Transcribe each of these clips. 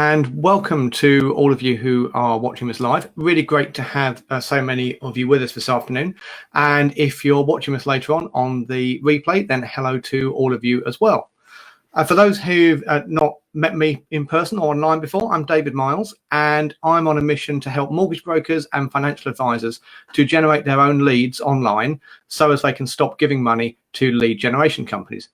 and welcome to all of you who are watching this live. Really great to have so many of you with us this afternoon. And if you're watching this later on the replay, then hello to all of you as well. For those who've not met me in person or online before, I'm David Miles, and I'm on a mission to help mortgage brokers and financial advisors to generate their own leads online so as they can stop giving money to lead generation companies.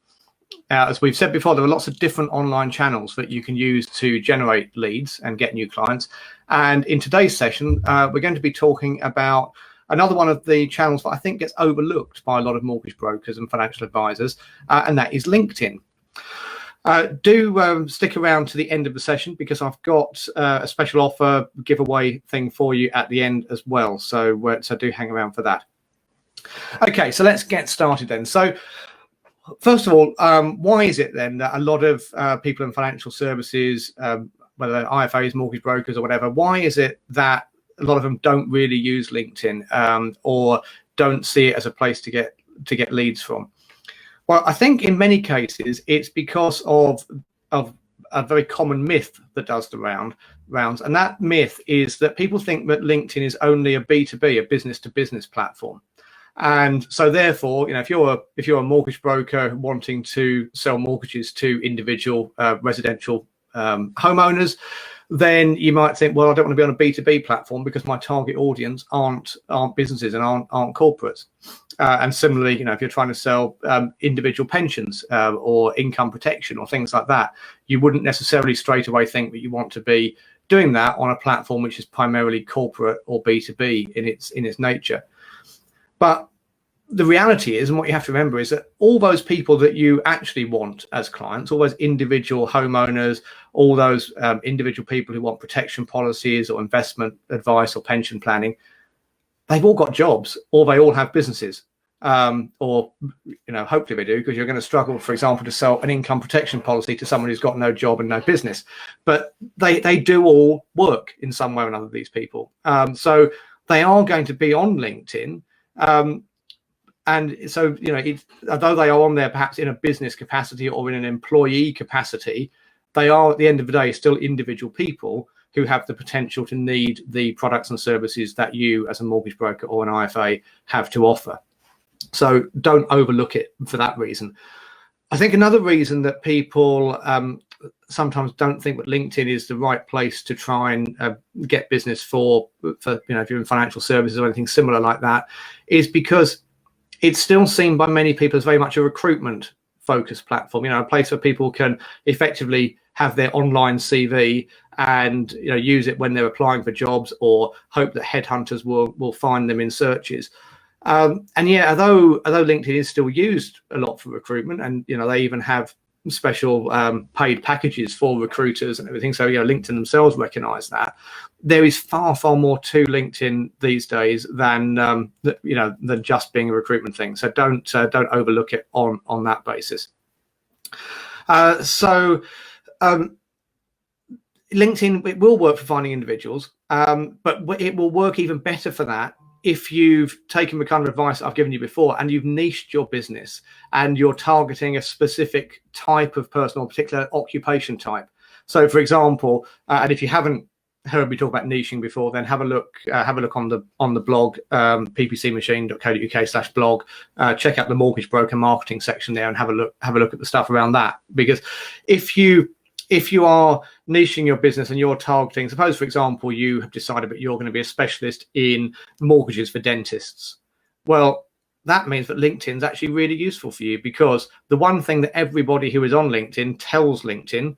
As we've said before, there are lots of different online channels that you can use to generate leads and get new clients. And in today's session, we're going to be talking about another one of the channels that I think gets overlooked by a lot of mortgage brokers and financial advisors, and that is LinkedIn. Do stick around to the end of the session because I've got a special offer giveaway thing for you at the end as well. So do hang around for that. Okay, so let's get started then. So first of all, why is it then that a lot of people in financial services, whether they're IFAs, mortgage brokers or whatever, why is it that a lot of them don't really use LinkedIn or don't see it as a place to get leads from? Well, I think in many cases it's because of a very common myth that does the rounds, and that myth is that people think that LinkedIn is only a B2B, a business-to-business platform. And so therefore, if you're a mortgage broker wanting to sell mortgages to individual residential homeowners, then you might think, well, I don't want to be on a B2B platform because my target audience aren't businesses and aren't corporates. And similarly, if you're trying to sell individual pensions or income protection or things like that, you wouldn't necessarily straight away think that you want to be doing that on a platform which is primarily corporate or B2B in its nature. But the reality is, and what you have to remember is that all those people that you actually want as clients, all those individual homeowners, all those individual people who want protection policies or investment advice or pension planning, they've all got jobs or they all have businesses. Or hopefully they do, because you're going to struggle, for example, to sell an income protection policy to someone who's got no job and no business. But they do all work in some way or another, these people. So they are going to be on LinkedIn. And so, although they are on there perhaps in a business capacity or in an employee capacity, they are at the end of the day still individual people who have the potential to need the products and services that you as a mortgage broker or an IFA have to offer. So don't overlook it for that reason. I think another reason that people sometimes don't think that LinkedIn is the right place to try and get business for if you're in financial services or anything similar like that is because it's still seen by many people as very much a recruitment focused platform, a place where people can effectively have their online CV and use it when they're applying for jobs or hope that headhunters will find them in searches. And yeah, although LinkedIn is still used a lot for recruitment, and they even have special paid packages for recruiters and everything, so LinkedIn themselves recognize that, there is far more to LinkedIn these days than just being a recruitment thing. So don't overlook it on that basis. LinkedIn, it will work for finding individuals, but it will work even better for that if you've taken the kind of advice I've given you before and you've niched your business and you're targeting a specific type of person or particular occupation type. So, for example, and if you haven't heard me talk about niching before, then have a look on the blog, ppcmachine.co.uk/blog. Check out the mortgage broker marketing section there and have a look at the stuff around that. Because if you are niching your business and you're targeting, suppose, for example, you have decided that you're going to be a specialist in mortgages for dentists. Well, that means that LinkedIn is actually really useful for you, because the one thing that everybody who is on LinkedIn tells LinkedIn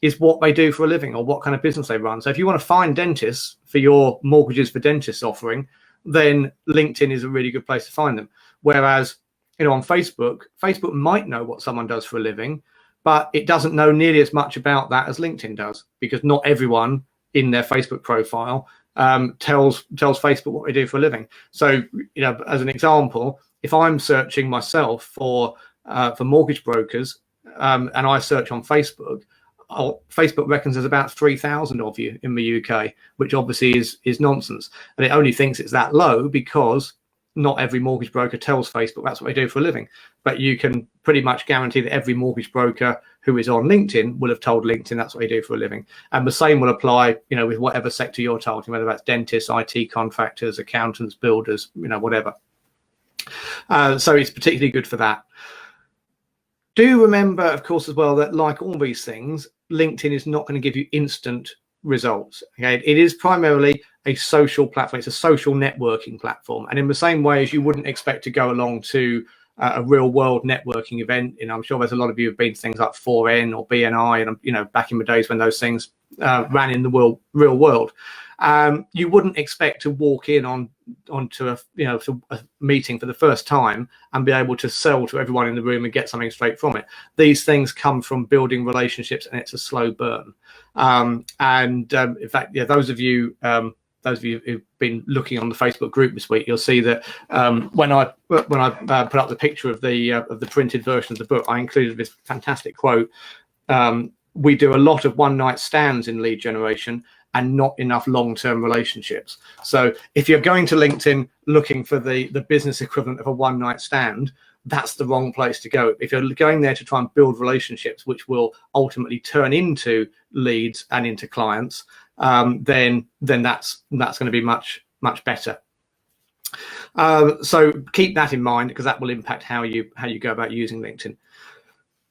is what they do for a living or what kind of business they run. So if you want to find dentists for your mortgages for dentists offering, then LinkedIn is a really good place to find them. Whereas, on Facebook might know what someone does for a living, but it doesn't know nearly as much about that as LinkedIn does, because not everyone in their Facebook profile tells Facebook what they do for a living. So, as an example, if I'm searching myself for mortgage brokers and I search on Facebook, Facebook reckons there's about 3,000 of you in the UK, which obviously is nonsense. And it only thinks it's that low because not every mortgage broker tells Facebook that's what they do for a living, but you can pretty much guarantee that every mortgage broker who is on LinkedIn will have told LinkedIn that's what they do for a living. And the same will apply, with whatever sector you're targeting, whether that's dentists, IT contractors, accountants, builders, whatever. So it's particularly good for that. Do remember, of course, as well, that like all these things, LinkedIn is not going to give you instant results. Okay, it is primarily a social platform. It's a social networking platform, and in the same way as you wouldn't expect to go along to a real world networking event, I'm sure there's a lot of you have been to things like 4N or BNI, and back in the days when those things ran in the real world, you wouldn't expect to walk in onto a meeting for the first time and be able to sell to everyone in the room and get something straight from it. These things come from building relationships, and it's a slow burn. In fact, those of you who've been looking on the Facebook group this week, you'll see that when I put up the picture of the printed version of the book, I included this fantastic quote. We do a lot of one-night stands in lead generation and not enough long-term relationships. So if you're going to LinkedIn looking for the business equivalent of a one-night stand, that's the wrong place to go. If you're going there to try and build relationships, which will ultimately turn into leads and into clients, then that's going to be much better. So keep that in mind, because that will impact how you go about using LinkedIn.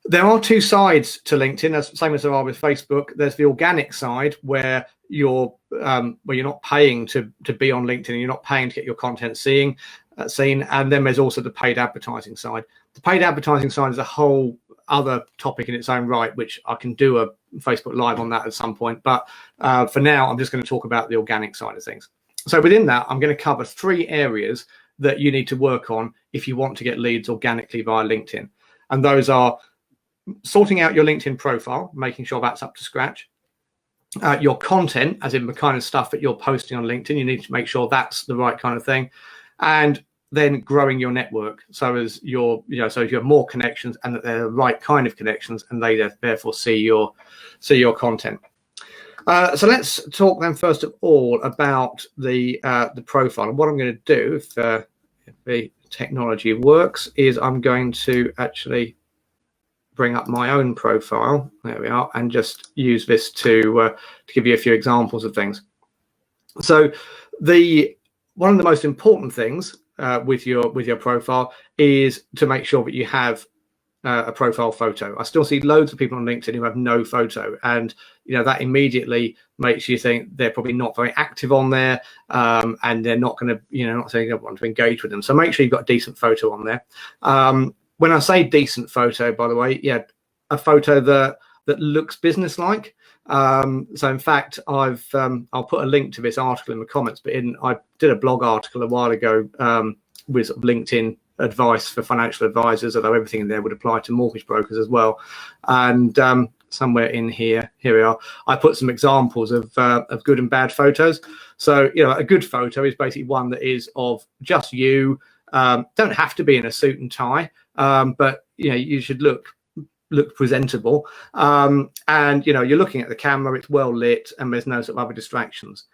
There are two sides to LinkedIn, same as there are with Facebook. There's the organic side where you're not paying to be on LinkedIn, and you're not paying to get your content seen. And then there's also the paid advertising side. The paid advertising side is a whole other topic in its own right, which I can do a Facebook Live on that at some point. But for now, I'm just going to talk about the organic side of things. So within that, I'm going to cover 3 areas that you need to work on if you want to get leads organically via LinkedIn. And those are sorting out your LinkedIn profile, making sure that's up to scratch. Your content, as in the kind of stuff that you're posting on LinkedIn, you need to make sure that's the right kind of thing. And then growing your network, so as so you have more connections and that they're the right kind of connections, and they therefore see your content. So let's talk then first of all about the profile. And what I'm going to do, if the technology works, is I'm going to actually bring up my own profile. There we are, and just use this to give you a few examples of things. So one of the most important things with your profile is to make sure that you have a profile photo. I still see loads of people on LinkedIn who have no photo, and that immediately makes you think they're probably not very active on there, and they're not going to not saying they want to engage with them. So make sure you've got a decent photo on there. When I say decent photo, by the way, a photo that looks business-like. So in fact, I'll put a link to this article in the comments, but I did a blog article a while ago with LinkedIn advice for financial advisors, although everything in there would apply to mortgage brokers as well. And somewhere in here we are, I put some examples of good and bad photos. So a good photo is basically one that is of just you. Don't have to be in a suit and tie, but you should look presentable, and you're looking at the camera, it's well lit, and there's no sort of other distractions.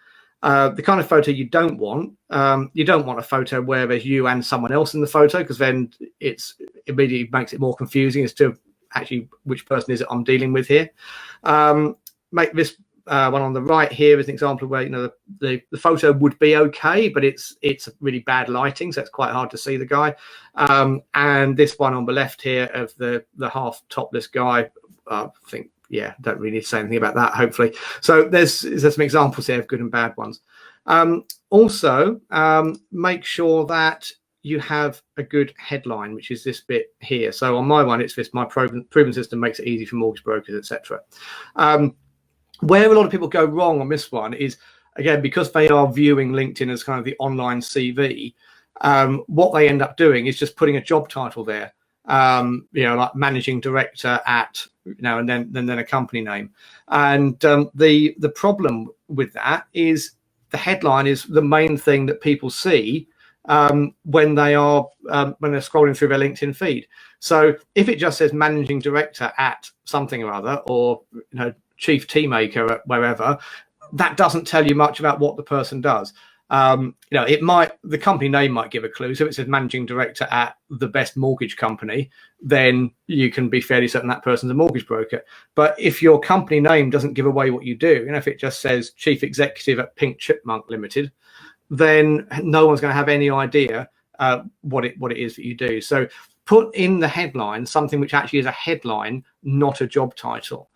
The kind of photo you don't want a photo where there's you and someone else in the photo, because then it immediately makes it more confusing as to actually which person is it I'm dealing with here. Make this one on the right here is an example where the photo would be okay, but it's really bad lighting, so it's quite hard to see the guy. And this one on the left here of the half topless guy, I think, don't really need to say anything about that, hopefully. So there's some examples here of good and bad ones. Also, make sure that you have a good headline, which is this bit here. So on my one, it's this: my proven system makes it easy for mortgage brokers, etc. Where a lot of people go wrong on this one is, again, because they are viewing LinkedIn as kind of the online CV, what they end up doing is just putting a job title there, like managing director at, and then a company name. And the problem with that is the headline is the main thing that people see when they're scrolling through their LinkedIn feed. So if it just says managing director at something or other, or chief tea maker at wherever, that doesn't tell you much about what the person does. It might, the company name might give a clue. So if it says managing director at the best mortgage company, then you can be fairly certain that person's a mortgage broker. But if your company name doesn't give away what you do, if it just says chief executive at Pink Chipmunk Limited, then no one's going to have any idea what it is that you do. So put in the headline something which actually is a headline, not a job title.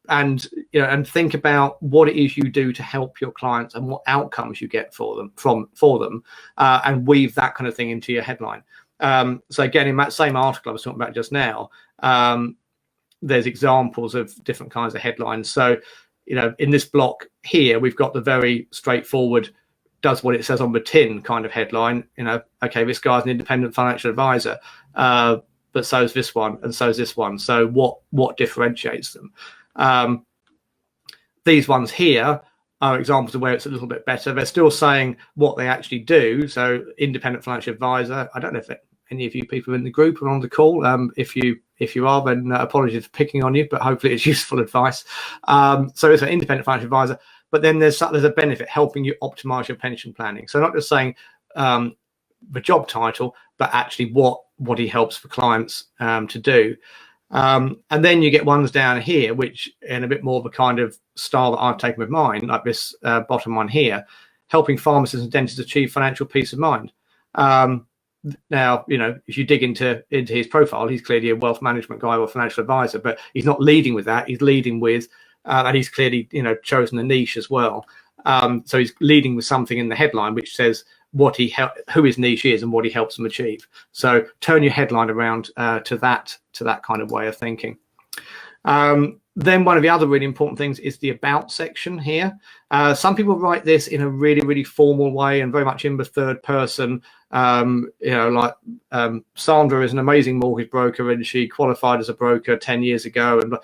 And think about what it is you do to help your clients and what outcomes you get for them, and weave that kind of thing into your headline. So again, in that same article I was talking about just now, there's examples of different kinds of headlines. So in this block here, we've got the very straightforward, does what it says on the tin kind of headline. Okay, this guy's an independent financial advisor, but so is this one, and so is this one. So what differentiates them? These ones here are examples of where it's a little bit better. They're still saying what they actually do. So independent financial advisor. I don't know if any of you people in the group are on the call. If you are, then apologies for picking on you, but hopefully it's useful advice. So it's an independent financial advisor, but then there's a benefit helping you optimize your pension planning. So not just saying the job title, but actually what he helps for clients to do. And then you get ones down here, which in a bit more of a kind of style that I've taken with mine, like this bottom one here, helping pharmacists and dentists achieve financial peace of mind. Now, if you dig into his profile, he's clearly a wealth management guy or financial advisor, but he's not leading with that. He's leading with, and he's clearly, chosen a niche as well. So he's leading with something in the headline which says who his niche is and what he helps them achieve. So turn your headline around to that kind of way of thinking. Then one of the other really important things is the about section here. Some people write this in a really, really formal way and very much in the third person. Like Sandra is an amazing mortgage broker and she qualified as a broker 10 years ago. And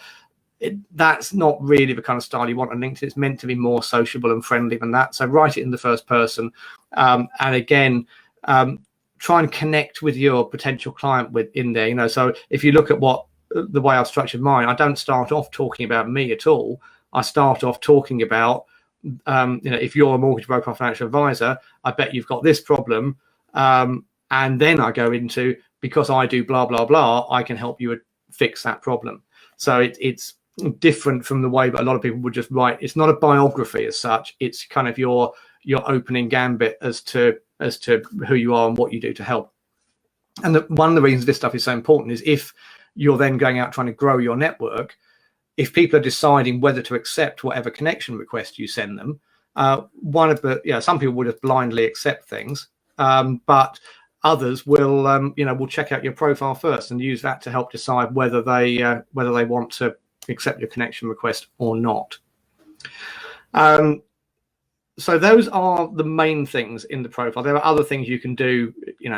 that's not really the kind of style you want on LinkedIn. It's meant to be more sociable and friendly than that. So write it in the first person. And again, try and connect with your potential client in there. So if you look at the way I've structured mine, I don't start off talking about me at all. I start off talking about, if you're a mortgage broker or financial advisor, I bet you've got this problem. And then I go into, because I do blah, blah, blah, I can help you fix that problem. So it's different from the way that a lot of people would just write. It's not a biography as such. It's kind of your opening gambit as to who you are and what you do to help. And one of the reasons this stuff is so important is if you're then going out trying to grow your network, if people are deciding whether to accept whatever connection request you send them, some people would just blindly accept things, but others will check out your profile first and use that to help decide whether they want to accept your connection request or not. So those are the main things in the profile. There are other things you can do,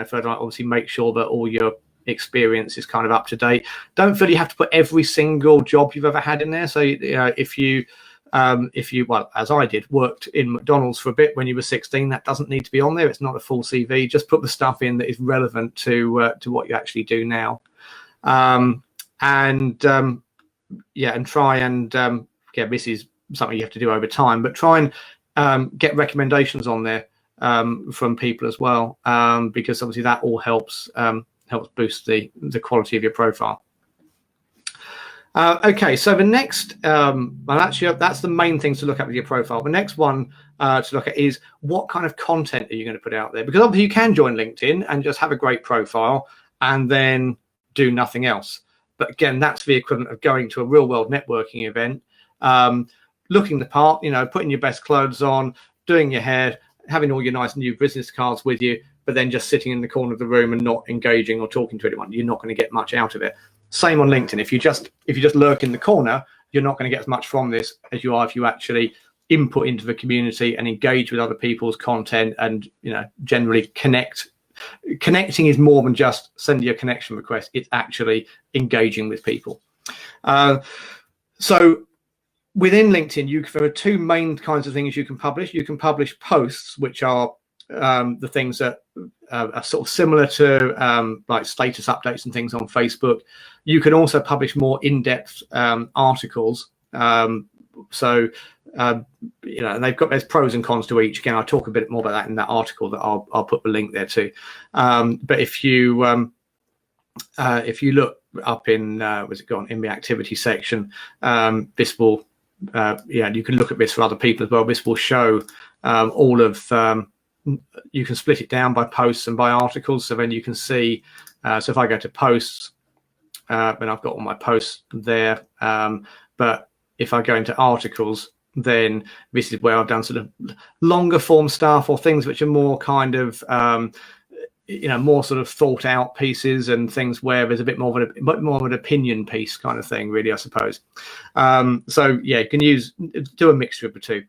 further, obviously make sure that all your experience is kind of up to date. Don't feel you have to put every single job you've ever had in there. So if you well, as I did, worked in McDonald's for a bit when you were 16, that doesn't need to be on there. It's not a full CV. Just put the stuff in that is relevant to what you actually do now. And try and this is something you have to do over time, but try and get recommendations on there from people as well, because obviously that all helps boost the quality of your profile. Okay, so the next, actually that's the main things to look at with your profile. The next one to look at is what kind of content are you going to put out there? Because obviously you can join LinkedIn and just have a great profile and then do nothing else. But again, that's the equivalent of going to a real world networking event, looking the part, putting your best clothes on, doing your hair, having all your nice new business cards with you, but then just sitting in the corner of the room and not engaging or talking to anyone. You're not going to get much out of it. Same on LinkedIn. If you just lurk in the corner, you're not going to get as much from this as you are if you actually input into the community and engage with other people's content and generally connect. Connecting is more than just sending a connection request. It's actually engaging with people. So within LinkedIn, there are two main kinds of things you can publish. You can publish posts, which are the things that are sort of similar to like status updates and things on Facebook. You can also publish more in-depth articles. So and there's pros and cons to each. Again, I'll talk a bit more about that in that article that I'll put the link there to. But if you look up in in the activity section, this will you can look at this for other people as well. This will show all of you can split it down by posts and by articles, so then you can see. So if I go to posts, then I've got all my posts there. But if I go into articles, then this is where I've done sort of longer form stuff or things which are more kind of more sort of thought out pieces and things where there's a bit more of an opinion piece kind of thing, really, I suppose. So yeah, you can do a mixture of the two.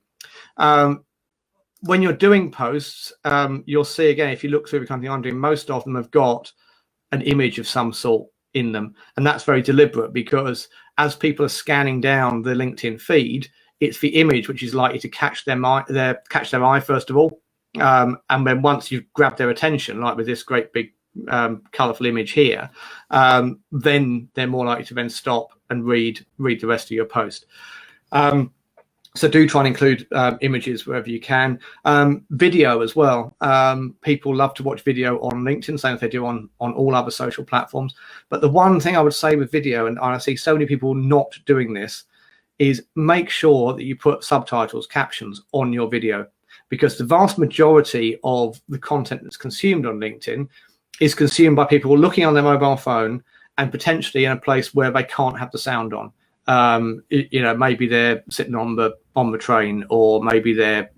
When you're doing posts, you'll see again, if you look through the kind of thing I'm doing, most of them have got an image of some sort in them, and that's very deliberate, because as people are scanning down the LinkedIn feed, it's the image which is likely to catch their eye first of all, and then once you've grabbed their attention, like with this great big colorful image here, then they're more likely to then stop and read the rest of your post. So do try and include images wherever you can. Video as well. People love to watch video on LinkedIn, same as they do on all other social platforms. But the one thing I would say with video, and I see so many people not doing this, is make sure that you put subtitles, captions on your video, because the vast majority of the content that's consumed on LinkedIn is consumed by people looking on their mobile phone and potentially in a place where they can't have the sound on. Maybe they're sitting on the train, or maybe they're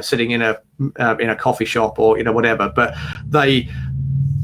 sitting in a coffee shop, or whatever. But they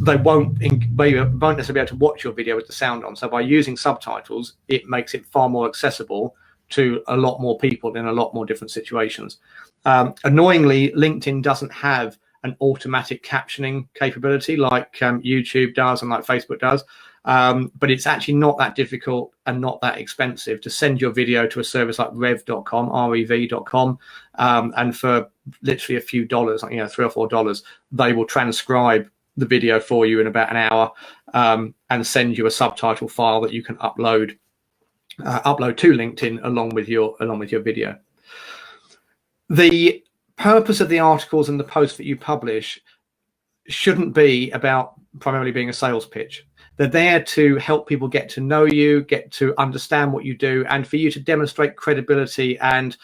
won't necessarily be able to watch your video with the sound on. So by using subtitles, it makes it far more accessible to a lot more people in a lot more different situations. Annoyingly, LinkedIn doesn't have an automatic captioning capability like YouTube does and like Facebook does. But it's actually not that difficult and not that expensive to send your video to a service like rev.com, rev.com, and for literally a few dollars, like $3 or $4, they will transcribe the video for you in about an hour, and send you a subtitle file that you can upload to LinkedIn along with your video. The purpose of the articles and the posts that you publish shouldn't be about primarily being a sales pitch. They're there to help people get to know you, get to understand what you do, and for you to demonstrate credibility and,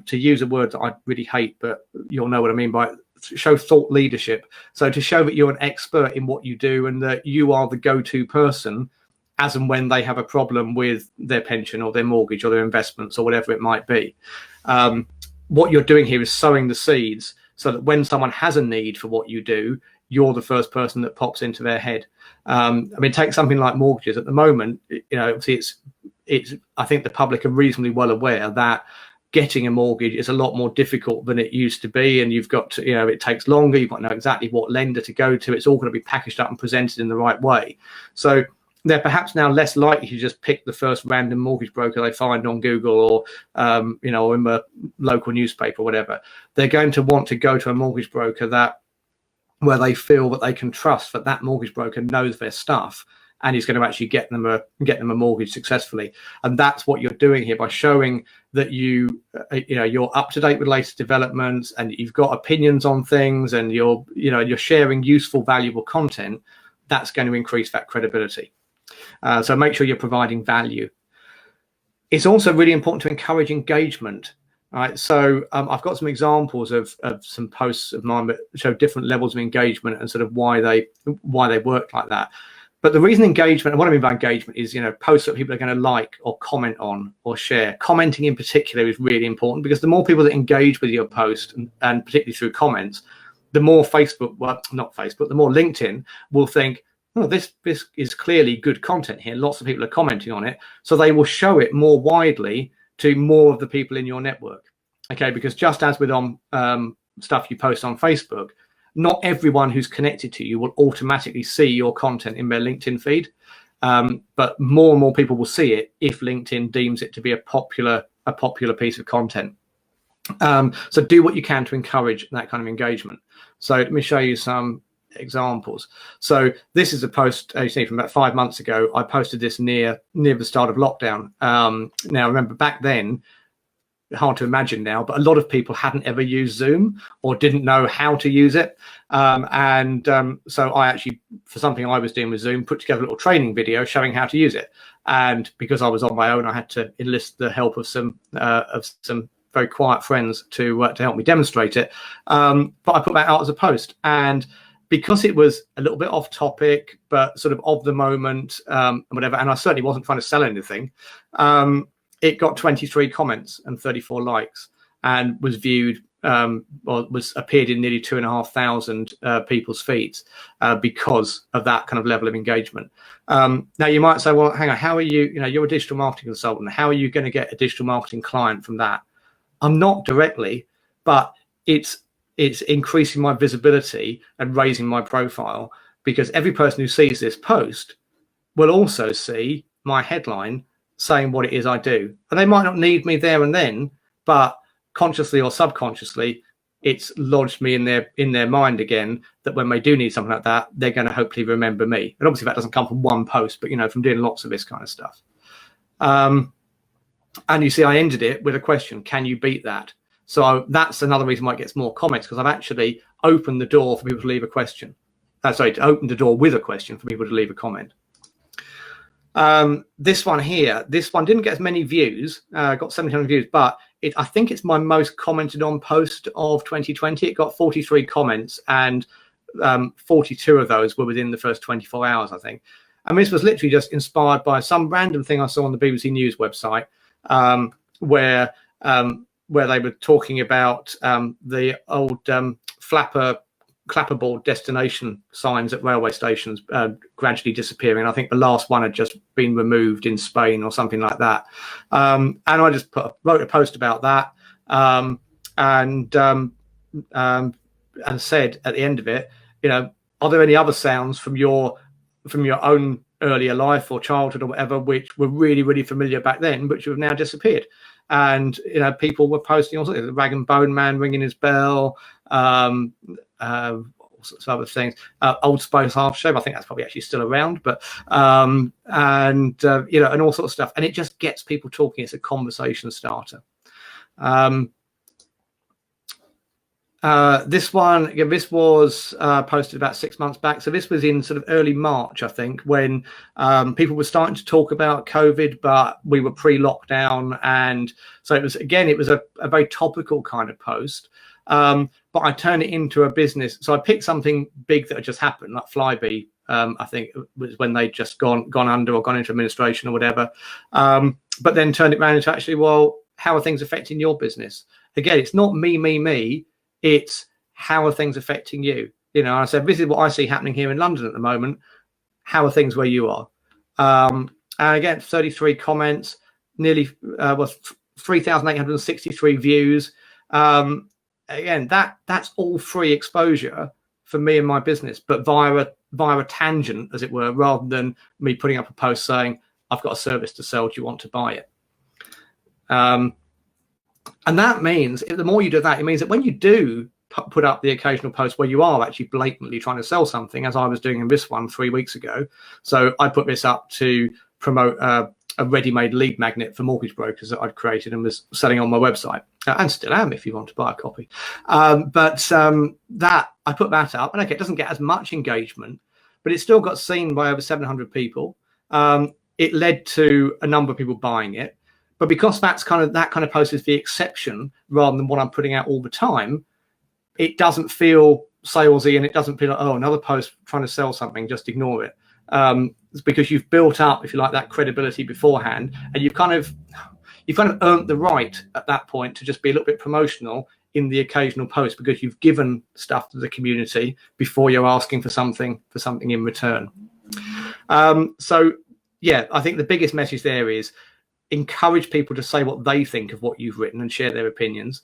to use a word that I really hate, but you'll know what I mean by it, show thought leadership. So to show that you're an expert in what you do and that you are the go-to person as and when they have a problem with their pension or their mortgage or their investments or whatever it might be. What you're doing here is sowing the seeds so that when someone has a need for what you do, you're the first person that pops into their head. Take something like mortgages. At the moment, obviously it's. I think the public are reasonably well aware that getting a mortgage is a lot more difficult than it used to be, and you've got to, it takes longer. You've got to know exactly what lender to go to. It's all going to be packaged up and presented in the right way. So they're perhaps now less likely to just pick the first random mortgage broker they find on Google or, or in the local newspaper or whatever. They're going to want to go to a mortgage broker where they feel that they can trust that mortgage broker knows their stuff and is going to actually get them a mortgage successfully. And that's what you're doing here by showing that you're up to date with latest developments and you've got opinions on things and you're sharing useful, valuable content. That's going to increase that credibility. So make sure you're providing value. It's also really important to encourage engagement. All right, so I've got some examples of some posts of mine that show different levels of engagement and sort of why they work like that. But the reason engagement, and what I mean by engagement is, posts that people are going to like or comment on or share. Commenting in particular is really important, because the more people that engage with your post, and particularly through comments, the more the more LinkedIn will think, oh, this is clearly good content here. Lots of people are commenting on it. So they will show it more widely to more of the people in your network. Okay, because just as with stuff you post on Facebook, not everyone who's connected to you will automatically see your content in their LinkedIn feed. But more and more people will see it if LinkedIn deems it to be a popular piece of content. So do what you can to encourage that kind of engagement. So let me show you some examples. So this is a post you see from about 5 months ago. I posted this near the start of lockdown. Now remember, back then hard to imagine now, but a lot of people hadn't ever used Zoom or didn't know how to use it. So I actually, for something I was doing with Zoom, put together a little training video showing how to use it. And because I was on my own, I had to enlist the help of some very quiet friends to help me demonstrate it. But I put that out as a post, and because it was a little bit off topic, but sort of the moment, and whatever, and I certainly wasn't trying to sell anything, it got 23 comments and 34 likes, and was viewed, appeared in nearly 2,500 people's feeds because of that kind of level of engagement. Now you might say, well, hang on, how are you? You're a digital marketing consultant. How are you going to get a digital marketing client from that? I'm not directly, but it's increasing my visibility and raising my profile, because every person who sees this post will also see my headline saying what it is I do. And they might not need me there and then, but consciously or subconsciously, it's lodged me in their mind again, that when they do need something like that, they're going to hopefully remember me. And obviously that doesn't come from one post, but from doing lots of this kind of stuff. And you see, I ended it with a question: can you beat that? So that's another reason why it gets more comments, because I've actually opened the door for people to leave a question. To open the door with a question for people to leave a comment. This one here, didn't get as many views, got 700 views, but I think it's my most commented on post of 2020. It got 43 comments, and 42 of those were within the first 24 hours, I think. And this was literally just inspired by some random thing I saw on the BBC News website, where they were talking about the old clapperboard destination signs at railway stations gradually disappearing. I think the last one had just been removed in Spain or something like that. And I just wrote a post about that, and said at the end of it, are there any other sounds from your own earlier life or childhood or whatever which were really, really familiar back then, but you have now disappeared? And people were posting all sorts of the Rag and Bone Man ringing his bell, all sorts of other things. Old Spice Half Shame, I think that's probably actually still around, but and all sorts of stuff. And it just gets people talking. It's a conversation starter. This one, again, this was posted about 6 months back. So this was in sort of early March, I think, when people were starting to talk about COVID, but we were pre-lockdown. And so it was a very topical kind of post. But I turned it into a business. So I picked something big that had just happened, like Flybe, I think it was when they'd just gone under or gone into administration or whatever. But then turned it around into actually, well, how are things affecting your business? Again, it's not me. It's how are things affecting you? I said, this is what I see happening here in London at the moment. How are things where you are? And again, 33 comments, nearly 3,863 views. Again, that's all free exposure for me and my business, but via a tangent, as it were, rather than me putting up a post saying, I've got a service to sell, do you want to buy it? And that means, the more you do that, it means that when you do put up the occasional post where you are actually blatantly trying to sell something, as I was doing in this one 3 weeks ago. So I put this up to promote a ready-made lead magnet for mortgage brokers that I'd created and was selling on my website, and still am if you want to buy a copy. That I put that up, and okay, it doesn't get as much engagement, but it still got seen by over 700 people. It led to a number of people buying it. But because that kind of post is the exception rather than what I'm putting out all the time, it doesn't feel salesy, and it doesn't feel like, oh, another post trying to sell something, just ignore it. It's because you've built up, if you like, that credibility beforehand, and you've kind of earned the right at that point to just be a little bit promotional in the occasional post, because you've given stuff to the community before you're asking for something in return. So yeah, I think the biggest message there is encourage people to say what they think of what you've written and share their opinions.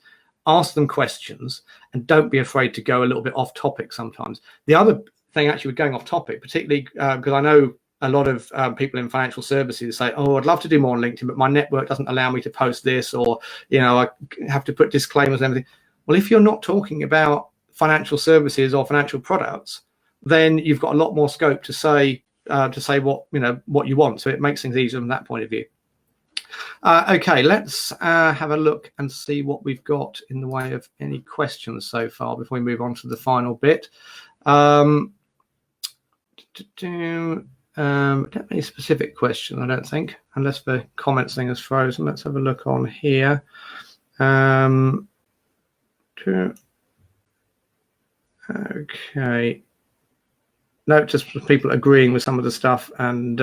Ask them questions, and don't be afraid to go a little bit off topic sometimes. The other thing, actually, with going off topic, particularly because I know a lot of people in financial services say, oh, I'd love to do more on LinkedIn, but my network doesn't allow me to post this, or I have to put disclaimers and everything. Well, if you're not talking about financial services or financial products, then you've got a lot more scope to say what you want. So it makes things easier from that point of view. Okay, let's have a look and see what we've got in the way of any questions so far before we move on to the final bit. Don't have any specific question, I don't think, unless the comments thing is frozen. Let's have a look on here. Okay. No, just people agreeing with some of the stuff and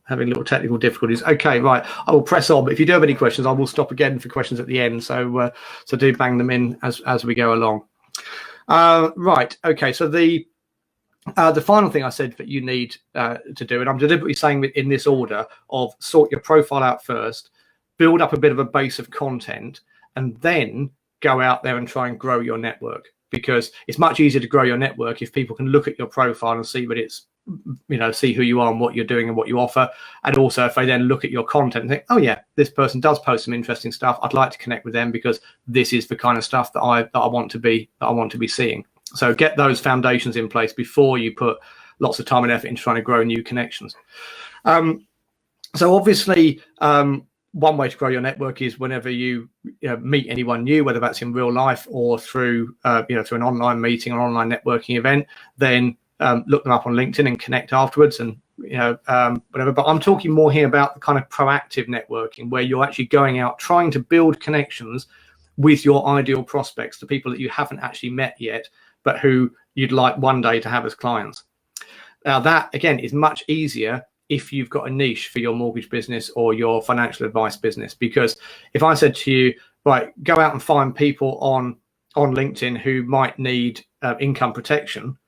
having little technical difficulties. Okay, right. I will press on, but if you do have any questions, I will stop again for questions at the end. So so do bang them in as we go along. Right. Okay. So the final thing I said that you need to do, and I'm deliberately saying in this order of sort your profile out first, build up a bit of a base of content, and then go out there and try and grow your network. Because it's much easier to grow your network if people can look at your profile and see what it's, see who you are and what you're doing and what you offer. And also if they then look at your content and think, oh yeah, this person does post some interesting stuff, I'd like to connect with them because this is the kind of stuff that I want to be seeing. So get those foundations in place before you put lots of time and effort into trying to grow new connections. So obviously, one way to grow your network is whenever you meet anyone new, whether that's in real life or through through an online meeting or online networking event, then look them up on LinkedIn and connect afterwards and whatever. But I'm talking more here about the kind of proactive networking where you're actually going out trying to build connections with your ideal prospects, the people that you haven't actually met yet, but who you'd like one day to have as clients. Now that again is much easier if you've got a niche for your mortgage business or your financial advice business. Because if I said to you, right, go out and find people on LinkedIn who might need income protection,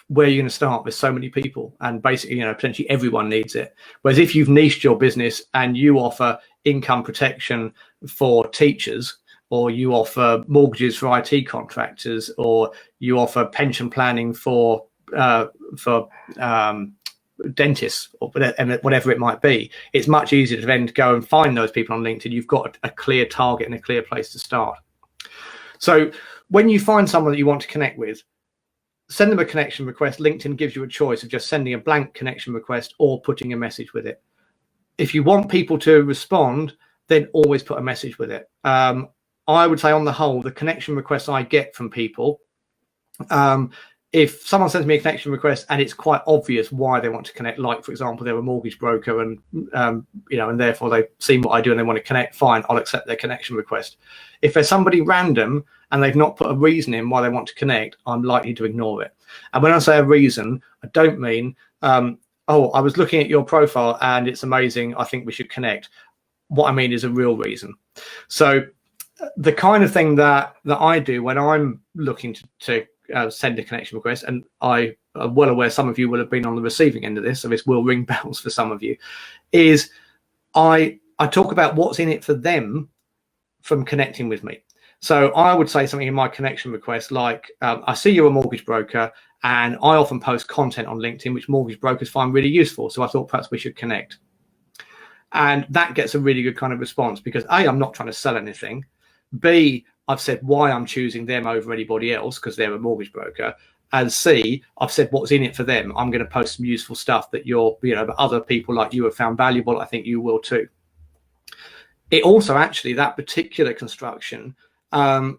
where are you going to start? There's so many people, and basically, potentially everyone needs it. Whereas if you've niched your business and you offer income protection for teachers, or you offer mortgages for IT contractors, or you offer pension planning for dentists or whatever it might be, it's much easier to then go and find those people on LinkedIn. You've got a clear target and a clear place to start. So when you find someone that you want to connect with, send them a connection request. LinkedIn gives you a choice of just sending a blank connection request or putting a message with it. If you want people to respond, then always put a message with it. I would say on the whole, the connection requests I get from people, if someone sends me a connection request and it's quite obvious why they want to connect, like for example, they're a mortgage broker and and therefore they've seen what I do and they want to connect, fine, I'll accept their connection request. If there's somebody random and they've not put a reason in why they want to connect, I'm likely to ignore it. And when I say a reason, I don't mean, oh, I was looking at your profile and it's amazing, I think we should connect. What I mean is a real reason. So the kind of thing that I do when I'm looking to send a connection request, and I am well aware some of you will have been on the receiving end of this, so this will ring bells for some of you, is I talk about what's in it for them from connecting with me. So I would say something in my connection request like, I see you're a mortgage broker and I often post content on LinkedIn which mortgage brokers find really useful, so I thought perhaps we should connect. And that gets a really good kind of response because A, I'm not trying to sell anything. B, I've said why I'm choosing them over anybody else because they're a mortgage broker. And C, I've said what's in it for them. I'm going to post some useful stuff that other people like you have found valuable. I think you will too. It also actually, that particular construction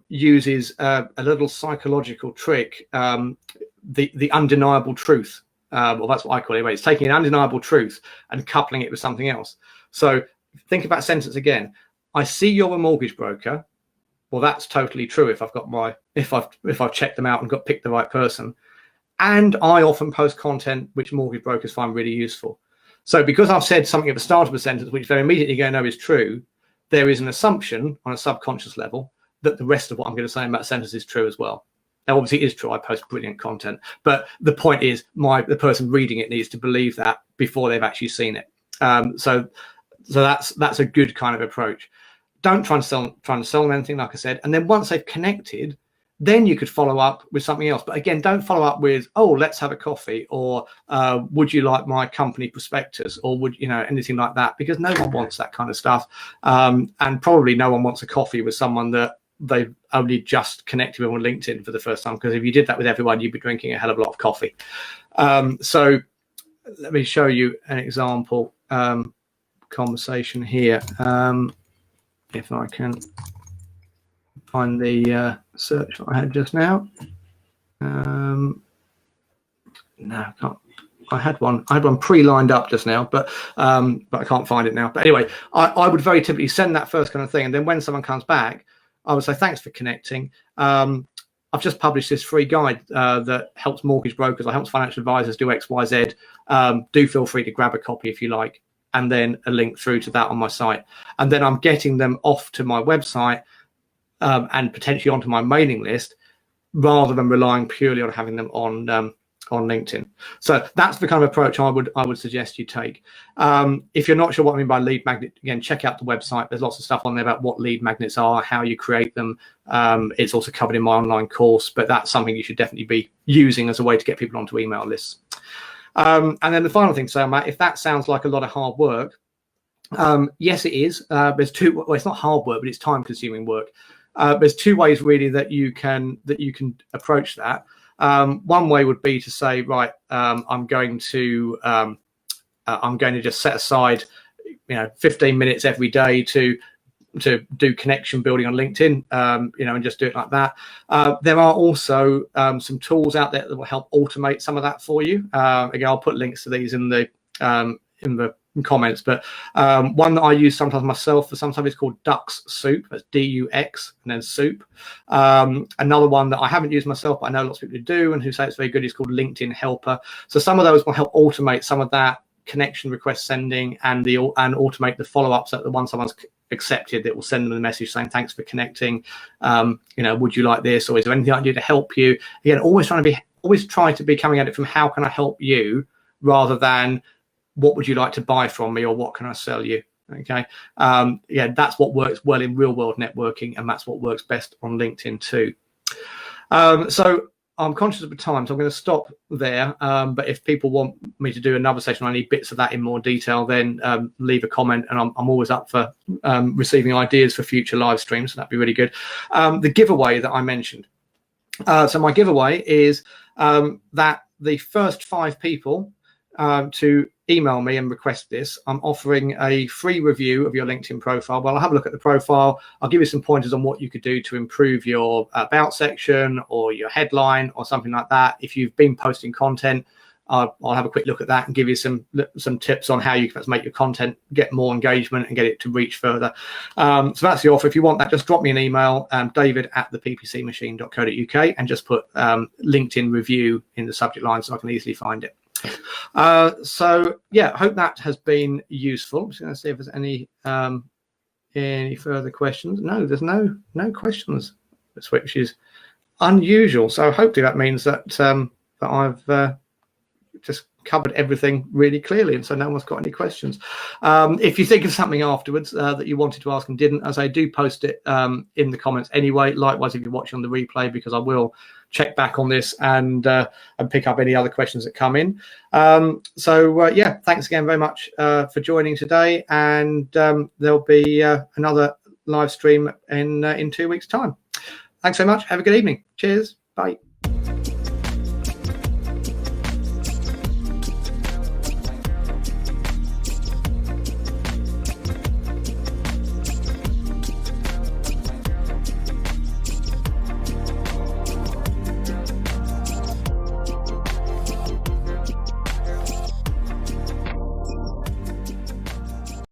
uses a little psychological trick, the undeniable truth. Well, that's what I call it anyway. It's taking an undeniable truth and coupling it with something else. So think about that sentence again. I see you're a mortgage broker. Well, that's totally true if I've checked them out and picked the right person. And I often post content which mortgage brokers find really useful. So because I've said something at the start of a sentence which they're immediately going to know is true, there is an assumption on a subconscious level that the rest of what I'm going to say in that sentence is true as well. Now, obviously, it is true. I post brilliant content, but the point is, the person reading it needs to believe that before they've actually seen it. So that's a good kind of approach. Don't try and sell them anything, like I said. And then once they've connected, then you could follow up with something else. But again, don't follow up with, oh, let's have a coffee, or would you like my company prospectus, or would anything like that? Because no one wants that kind of stuff, and probably no one wants a coffee with someone that they've only just connected with on LinkedIn for the first time. Because if you did that with everyone, you'd be drinking a hell of a lot of coffee. So let me show you an example. conversation here. If I can find the search I had just now. No, I can't. I had one pre-lined up just now, but I can't find it now. But anyway, I would very typically send that first kind of thing, and then when someone comes back, I would say thanks for connecting. I've just published this free guide that helps mortgage brokers, or helps financial advisors do X, Y, Z. Do feel free to grab a copy if you like, and then a link through to that on my site. And then I'm getting them off to my website and potentially onto my mailing list, rather than relying purely on having them on LinkedIn. So that's the kind of approach I would suggest you take. If you're not sure what I mean by lead magnet, again, check out the website. There's lots of stuff on there about what lead magnets are, how you create them. It's also covered in my online course, but that's something you should definitely be using as a way to get people onto email lists. And then the final thing to say, Matt, if that sounds like a lot of hard work, yes, it is. There's two. Well, it's not hard work, but it's time-consuming work. There's two ways really that you can approach that. One way would be to say, right, I'm going to just set aside, 15 minutes every day to do connection building on LinkedIn, and just do it like that. There are also some tools out there that will help automate some of that for you. Again, I'll put links to these in the comments, but one that I use sometimes myself for sometimes is called Dux Soup. That's DUX and then soup. Another one that I haven't used myself, but I know lots of people who do and who say it's very good, is called LinkedIn Helper. So some of those will help automate some of that connection request sending and automate the follow-ups that once someone's accepted, it will send them a message saying thanks for connecting. Would you like this, or is there anything I can do to help you? Again, always try to be coming at it from how can I help you, rather than what would you like to buy from me, or what can I sell you? Okay. That's what works well in real world networking, and that's what works best on LinkedIn too. So I'm conscious of the time, so I'm going to stop there. But if people want me to do another session, I need bits of that in more detail, then leave a comment, and I'm always up for receiving ideas for future live streams. So that'd be really good. The giveaway that I mentioned. So my giveaway is that the first 5 people to email me and request this, I'm offering a free review of your LinkedIn profile. Well, I'll have a look at the profile. I'll give you some pointers on what you could do to improve your about section or your headline or something like that. If you've been posting content, I'll have a quick look at that and give you some tips on how you can make your content get more engagement and get it to reach further. So that's the offer. If you want that, just drop me an email, david@theppcmachine.co.uk, and just put LinkedIn review in the subject line so I can easily find it. So yeah, I hope that has been useful. I'm just going to see if there's any further questions. No, there's no questions this week, which is unusual. So hopefully that means that that I've just covered everything really clearly, and so no one's got any questions. If you think of something afterwards that you wanted to ask and didn't, as I do post it in the comments anyway. Likewise, if you're watching on the replay, because I will check back on this and pick up any other questions that come in. Yeah, thanks again very much for joining today, and there'll be another live stream in 2 weeks' time. Thanks so much. Have a good evening. Cheers. Bye.